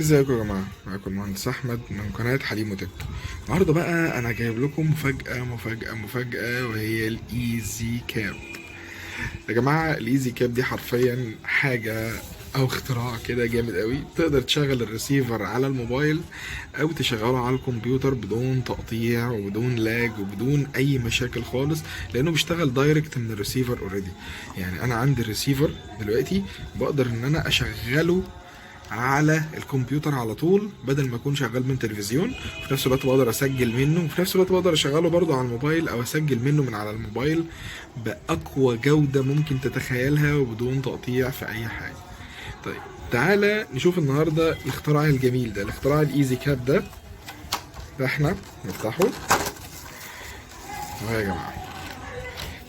ازيكم يا جماعه؟ معاكم المهندس احمد من قناه حليم وتك. النهارده بقى انا جايب لكم مفاجاه وهي الايزي كاب. يا جماعه الايزي كاب دي حرفيا حاجه او اختراع كده جامد قوي. تقدر تشغل الريسيفر على الموبايل او تشغله على الكمبيوتر بدون تقطيع وبدون لاج وبدون اي مشاكل خالص، لانه بيشتغل دايركت من الريسيفر اوريدي. يعني انا عندي الريسيفر دلوقتي بقدر ان انا اشغله على الكمبيوتر على طول، بدل ما اكون شغال من تلفزيون. في نفس الوقت بقدر اسجل منه، وفي نفس الوقت بقدر اشغله برضه على الموبايل او اسجل منه من على الموبايل باقوى جودة ممكن تتخيلها وبدون تقطيع في اي حاجة. طيب تعالى نشوف النهاردة الاختراع الجميل ده، الاختراع الايزي كاب ده احنا نفتحه اهو يا جماعة.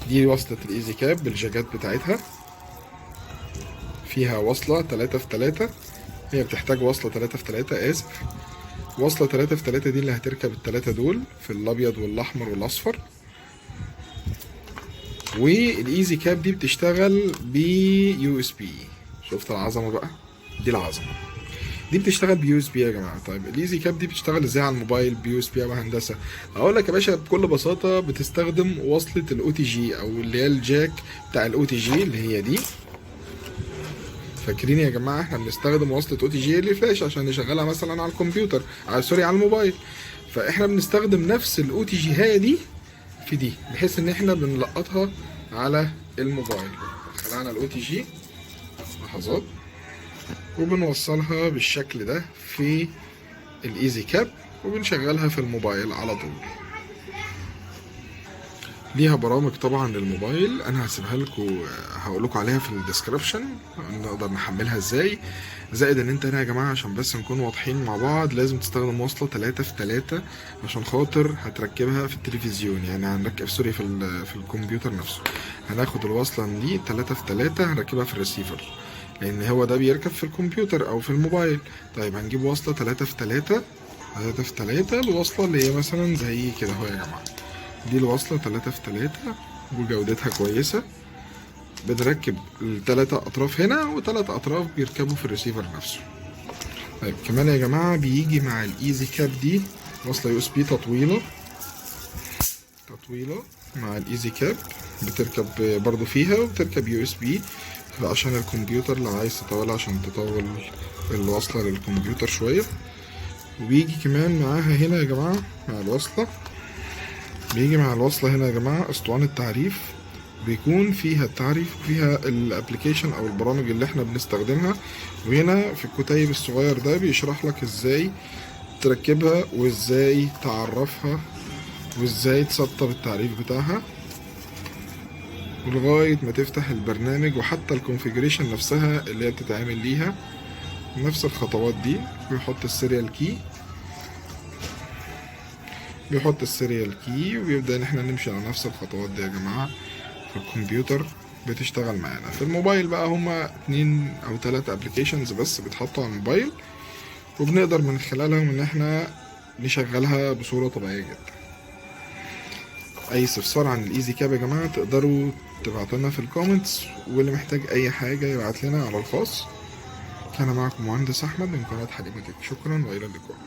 دي وصلة الايزي كاب بالجاجات بتاعتها، فيها وصلة 3 في 3. هي بتحتاج وصلة 3 في 3، آسف. وصلة 3 في 3 دي اللي هتركب ال3 دول في الأبيض والأحمر والأصفر. والإيزي كاب دي بتشتغل بيو اس بي. شفت العظمة بقى؟ دي العظمة. دي بتشتغل بيو اس بي يا جماعة. طيب الإيزي كاب دي بتشتغل ازاي على الموبايل بيو اس بي يا هندسة؟ أقول لك يا باشا بكل بساطة، بتستخدم وصلة الأو تي جي أو اللي هي الجاك بتاع الأو تي جي اللي هي دي. فاكرين يا جماعه احنا بنستخدم وصله او تي جي اللي فلاش عشان نشغلها مثلا على الكمبيوتر، على الموبايل. فاحنا بنستخدم نفس الاو تي جي هي دي في دي، بحيث ان احنا بنلقطها على الموبايل. خلعنا الاو تي جي لحظات وبنوصلها بالشكل ده في الايزي كاب وبنشغلها في الموبايل على طول. ليها برامج طبعا للموبايل، انا هسيبها لكم، هقول لكم عليها في الديسكربشن نقدر نحملها ازاي. زائد ان انت هنا يا جماعه عشان بس نكون واضحين مع بعض، لازم تستخدم وصله 3 في 3 عشان خاطر هتركبها في التلفزيون. يعني هنركب سوري في الكمبيوتر نفسه. هناخد الوصله دي 3 في 3 هنركبها في الريسيفر، لان هو ده بيركب في الكمبيوتر او في الموبايل. طيب هنجيب وصله 3 في 3 الوصله اللي هي مثلا زي كده اهو يا جماعه. دي الوصلة 3 في 3 وجودتها كويسة. بنركب ال3 أطراف هنا و3 أطراف بيركبوا في الريسيفر نفسه. طيب كمان يا جماعة بيجي مع الإيزي كاب دي وصلة يو اس بي تطويلة مع الإيزي كاب، بتركب برضو فيها وبتركب يو اس بي عشان الكمبيوتر لو عايز تطولها عشان تطول الوصلة للكمبيوتر شوية. وبيجي كمان معاها هنا يا جماعة مع الوصلة، بيجي مع الوصلة هنا يا جماعة اسطوانة تعريف، بيكون فيها التعريف وفيها الابليكيشن او البرامج اللي احنا بنستخدمها. وهنا في الكتيب الصغير ده بيشرح لك ازاي تركبها وازاي تعرفها وازاي تسطب التعريف بتاعها ولغاية ما تفتح البرنامج، وحتى الكونفيجريشن نفسها اللي هي بتتعمل ليها نفس الخطوات دي. بيحط السيريال كي وبيبدأ ان احنا نمشي على نفس الخطوات دي يا جماعة في الكمبيوتر. بتشتغل معانا في الموبايل بقى هما 2 أو 3 ابلكيشنز بس بيتحطوا على الموبايل، وبنقدر من خلالهم ان احنا نشغلها بصورة طبيعية جدا. اي استفسار عن الايزي كاب يا جماعة تقدروا تبعتوا في الكومنتس، واللي محتاج اي حاجة يبعت لنا على الخاص. كان معكم مهندس احمد من قناة حليم وتك. شكرا والى اللقاء.